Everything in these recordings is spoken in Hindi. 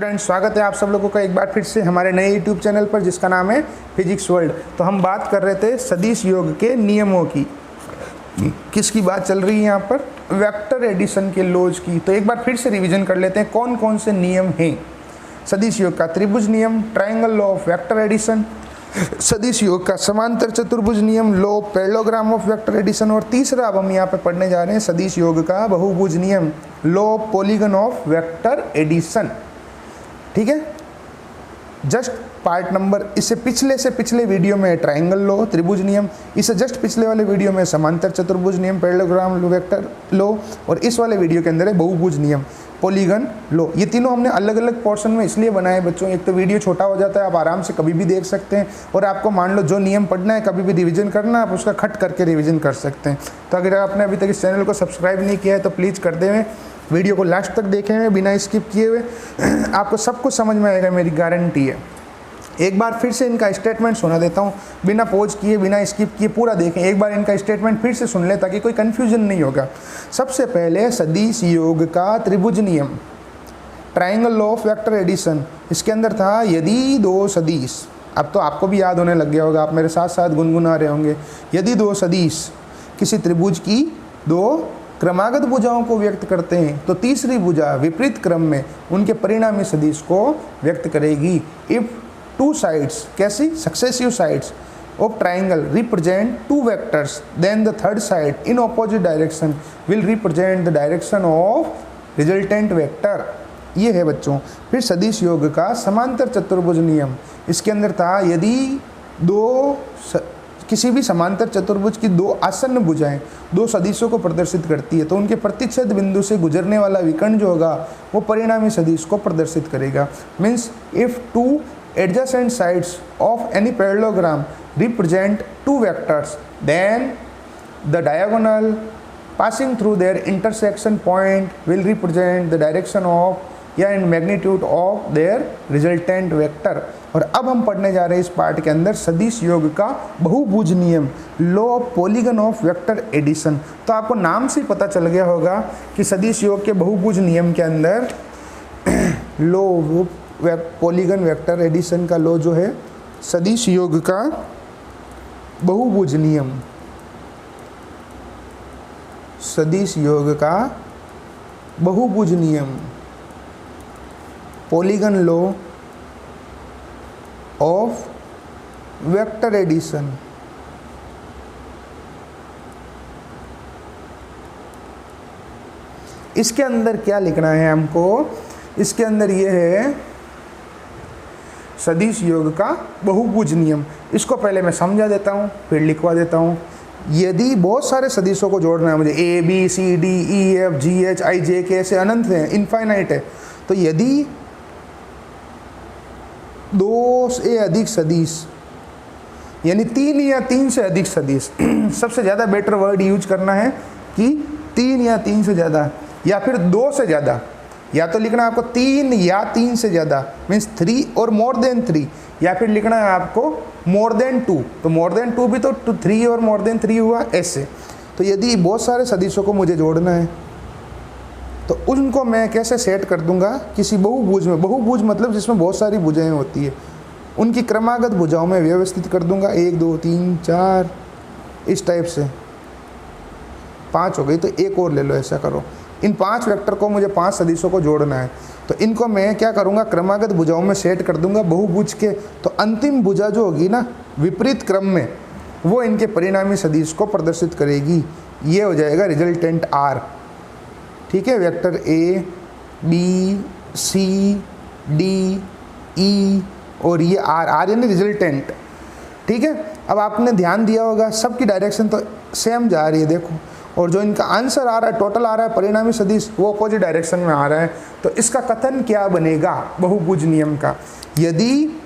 स्टूडेंट, स्वागत है आप सब लोगों का एक बार फिर से हमारे नए यूट्यूब चैनल पर जिसका नाम है फिजिक्स वर्ल्ड। तो हम बात कर रहे थे सदिश योग के नियमों की। किसकी बात चल रही है यहाँ पर? वेक्टर एडिशन के लॉज की। तो एक बार फिर से रिवीजन कर लेते हैं कौन कौन से नियम हैं सदिश योग का। त्रिभुज नियम, triangle law of vector addition, सदिश योग का समांतर चतुर्भुज नियम, law parallelogram of vector addition, और तीसरा अब हम यहाँ पे पढ़ने जा रहे हैं सदिश योग का बहुभुज नियम, law polygon of vector addition. ठीक है, जस्ट पार्ट नंबर, इससे पिछले वीडियो में ट्रायंगल लॉ त्रिभुज नियम, इससे जस्ट पिछले वाले वीडियो में समांतर चतुर्भुज नियम पैरेललोग्राम वेक्टर लॉ, और इस वाले वीडियो के अंदर है बहुभुज नियम पॉलीगन लॉ। ये तीनों हमने अलग अलग पोर्शन में इसलिए बनाए बच्चों, एक तो वीडियो छोटा हो जाता है, आप आराम से कभी भी देख सकते हैं, और आपको मान लो जो नियम पढ़ना है कभी भी रिवीजन करना है आप उसका खट करके रिवीजन कर सकते हैं। तो अगर आपने अभी तक इस चैनल को सब्सक्राइब नहीं किया है तो प्लीज़ कर दें, वीडियो को लास्ट तक देखें हुए बिना स्किप किए हुए, आपको सब कुछ समझ में आएगा, मेरी गारंटी है। एक बार फिर से इनका स्टेटमेंट सुना देता हूँ, बिना पॉज किए बिना स्किप किए पूरा देखें। एक बार इनका स्टेटमेंट फिर से सुन लें ताकि कोई कन्फ्यूजन नहीं होगा। सबसे पहले सदिश योग का त्रिभुज नियम, triangle law of vector addition, इसके अंदर था यदि दो सदिश, अब तो आपको भी याद होने लग गया होगा, आप मेरे साथ साथ गुनगुना रहे होंगे। यदि दो सदिश किसी त्रिभुज की दो क्रमागत भुजाओं को व्यक्त करते हैं तो तीसरी भुजा विपरीत क्रम में उनके परिणामी सदिश को व्यक्त करेगी। इफ टू साइड्स, कैसी? Successive sides of triangle represent two vectors, then the third side in opposite direction will represent the direction of resultant vector. ये है बच्चों फिर सदिश योग का समांतर चतुर्भुज नियम। इसके अंदर था यदि किसी भी समांतर चतुर्भुज की दो आसन्न भुजाएं दो सदिशों को प्रदर्शित करती है तो उनके प्रतिच्छेद बिंदु से गुजरने वाला विकर्ण जो होगा वो परिणामी सदिश को प्रदर्शित करेगा। Means if two adjacent sides of any parallelogram represent two vectors, then the diagonal passing through their intersection point will represent the direction of या in magnitude of their resultant vector. और अब हम पढ़ने जा रहे हैं इस पार्ट के अंदर सदिश योग का बहुभुज नियम, law of polygon of vector addition. तो आपको नाम से पता चल गया होगा कि सदिश योग के बहुभुज नियम के अंदर लॉ पॉलीगन वेक्टर एडिशन का लॉ जो है सदिश योग का बहुभुज नियम, सदिश योग का बहुभुज नियम, polygon law of vector addition. इसके अंदर क्या लिखना है हमको? इसके अंदर ये है सदिश योग का बहुभुज नियम। इसको पहले मैं समझा देता हूँ फिर लिखवा देता हूँ। यदि बहुत सारे सदिशों को जोड़ना है मुझे, A B C D E F G H I J K, ऐसे अनंत हैं, इनफाइनाइट है, तो यदि दो से अधिक सदिश यानी तीन या तीन से अधिक सदिश सबसे ज़्यादा बेटर वर्ड यूज करना है कि तीन या तीन से ज़्यादा, या फिर दो से ज़्यादा, या तो लिखना है आपको तीन या तीन से ज़्यादा मीन्स 3 और मोर देन 3, या फिर लिखना है आपको मोर देन 2, तो मोर देन 2 भी तो 3 और मोर देन 3 हुआ ऐसे। तो यदि बहुत सारे सदिशों को मुझे जोड़ना है तो उनको मैं कैसे सेट कर दूंगा किसी बहुभुज में। बहुभुज मतलब जिसमें बहुत सारी भुजाएं होती है, उनकी क्रमागत भुजाओं में व्यवस्थित कर दूंगा। 1 2 3 4 इस टाइप से 5 हो गई, तो एक और ले लो, ऐसा करो। इन 5 वेक्टर को मुझे 5 सदिशों को जोड़ना है, तो इनको मैं क्या करूँगा, क्रमागत भुजाओं में सेट कर दूंगा बहुभुज के। तो अंतिम भुजा जो होगी ना विपरीत क्रम में, वो इनके परिणामी सदिश को प्रदर्शित करेगी। ये हो जाएगा रिजल्टेंट आर। ठीक है, vector A B C D E और ये आर, आर यानी रिजल्टेंट। ठीक है, अब आपने ध्यान दिया होगा सबकी डायरेक्शन तो सेम जा रही है, देखो, और जो इनका आंसर आ रहा है, टोटल आ रहा है परिणामी सदिश, वो अपोजिट डायरेक्शन में आ रहा है। तो इसका कथन क्या बनेगा बहुभुज नियम का? यदि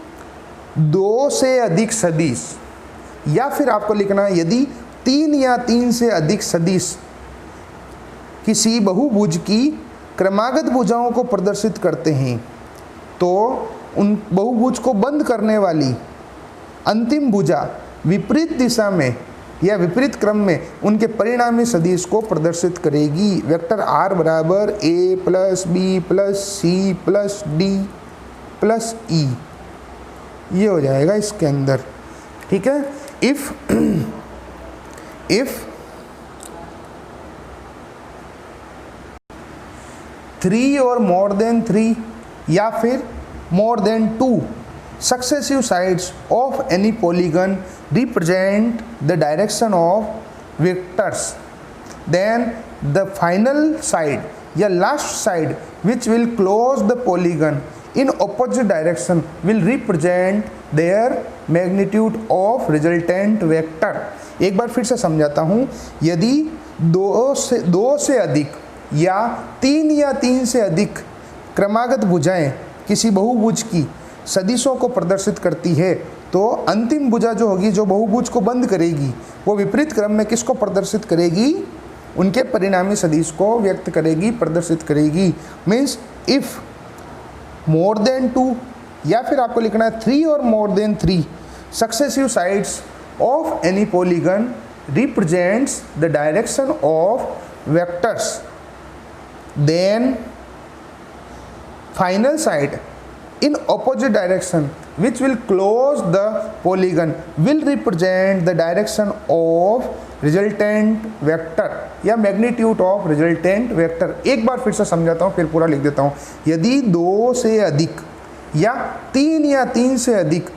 दो से अधिक सदिश, या फिर आपको लिखना है यदि 3 या 3 से अधिक सदिश किसी बहुभुज की क्रमागत भुजाओं को प्रदर्शित करते हैं तो उन बहुभुज को बंद करने वाली अंतिम भुजा विपरीत दिशा में या विपरीत क्रम में उनके परिणामी सदिश को प्रदर्शित करेगी। वेक्टर आर बराबर A plus B plus C plus D plus E, ये हो जाएगा इसके अंदर। ठीक है, इफ 3 और मोर देन 3 या फिर more than 2 successive sides of any polygon represent the direction of vectors, then the final side या last side which will close the polygon in opposite direction will represent their magnitude of resultant vector. एक बार फिर से समझाता हूँ, यदि दो से अधिक या 3 से अधिक क्रमागत भुजाएं किसी बहुभुज की सदिशों को प्रदर्शित करती है, तो अंतिम भुजा जो होगी, जो बहुभुज को बंद करेगी, वो विपरीत क्रम में किसको प्रदर्शित करेगी? उनके परिणामी सदिश को व्यक्त करेगी, प्रदर्शित करेगी। मीन्स इफ मोर देन 2 या फिर आपको लिखना है 3 or more than 3 successive sides of any polygon represents the direction of vectors, then final side in opposite direction which will close the polygon will represent the direction of resultant vector या magnitude of resultant vector। एक बार फिर से समझाता हूँ, फिर पूरा लिख देता हूँ। यदि 2 से अधिक या 3 से अधिक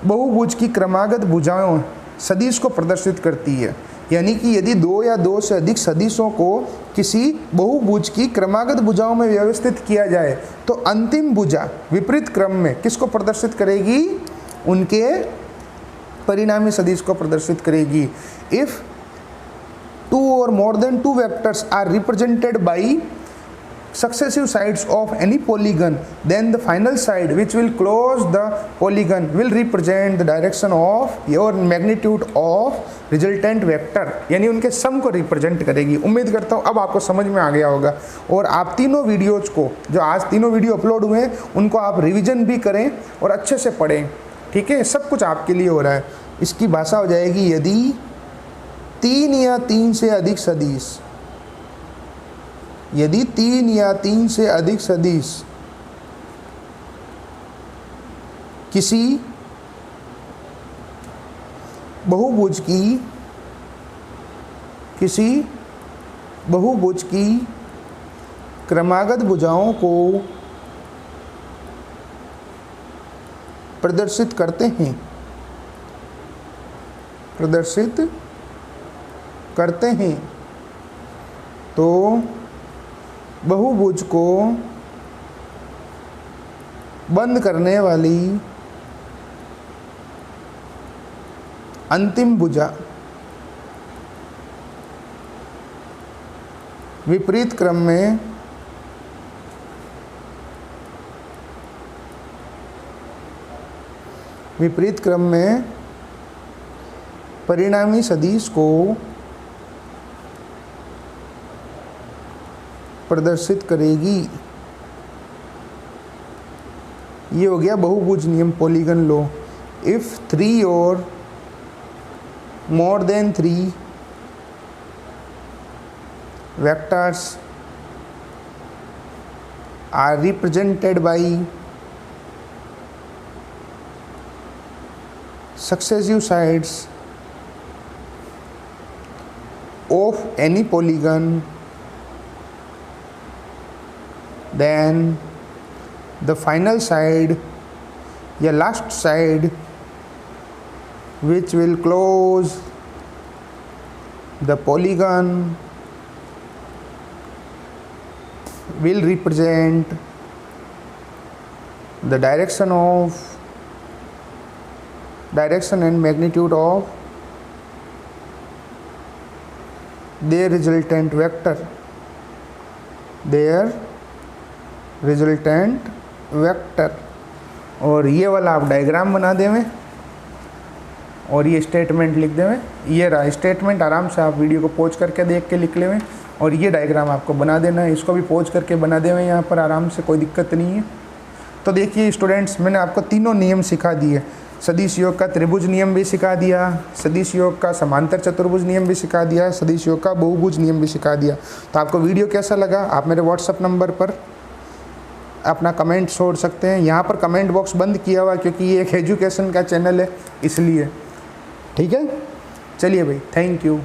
बहुभुज की क्रमागत भुजाओं सदिश को प्रदर्शित करती है, यानी कि यदि 2 या 2 से अधिक सदिशों को किसी बहुभुज की क्रमागत भुजाओं में व्यवस्थित किया जाए, तो अंतिम भुजा विपरीत क्रम में किसको प्रदर्शित करेगी? उनके परिणामी सदिश को प्रदर्शित करेगी। If 2 or more than 2 vectors are represented by successive sides of any polygon, then the final side which will close the polygon will represent the direction of your magnitude of resultant vector, यानी उनके सम को रिप्रेजेंट करेगी। उम्मीद करता हूँ अब आपको समझ में आ गया होगा, और आप तीनों वीडियोज को, जो आज तीनों वीडियो अपलोड हुए हैं, उनको आप रिवीजन भी करें और अच्छे से पढ़ें। ठीक है, सब कुछ आपके लिए हो रहा है। इसकी भाषा हो जाएगी, यदि 3 या 3 से अधिक सदिश, यदि 3 या 3 से अधिक सदिश किसी बहुभुज की क्रमागत भुजाओं को प्रदर्शित करते हैं, तो बहुभुज को बंद करने वाली अंतिम भुजा विपरीत क्रम में परिणामी सदिश को प्रदर्शित करेगी। ये हो गया बहुभुज नियम, polygon law. If 3 or more than 3 vectors are represented by successive sides of any polygon, then the final side या last side which will close the polygon will represent the direction and magnitude of their resultant vector, और ये वाला आप डायग्राम बना देवें और ये स्टेटमेंट लिख देवें। ये रहा स्टेटमेंट, आराम से आप वीडियो को पॉज करके देख के लिख लेवें, और ये डायग्राम आपको बना देना है। इसको भी पॉज करके बना देवें यहाँ पर आराम से, कोई दिक्कत नहीं है। तो देखिए स्टूडेंट्स, मैंने आपको तीनों नियम सिखा दिए। सदिश योग का त्रिभुज नियम भी सिखा दिया, सदिश योग का समांतर चतुर्भुज नियम भी सिखा दिया, सदिश योग का बहुभुज नियम भी सिखा दिया। तो आपको वीडियो कैसा लगा? आप मेरे व्हाट्सएप नंबर पर अपना कमेंट छोड़ सकते हैं। यहाँ पर कमेंट बॉक्स बंद किया हुआ है क्योंकि ये एक एजुकेशन का चैनल है इसलिए। ठीक है, चलिए भाई, थैंक यू।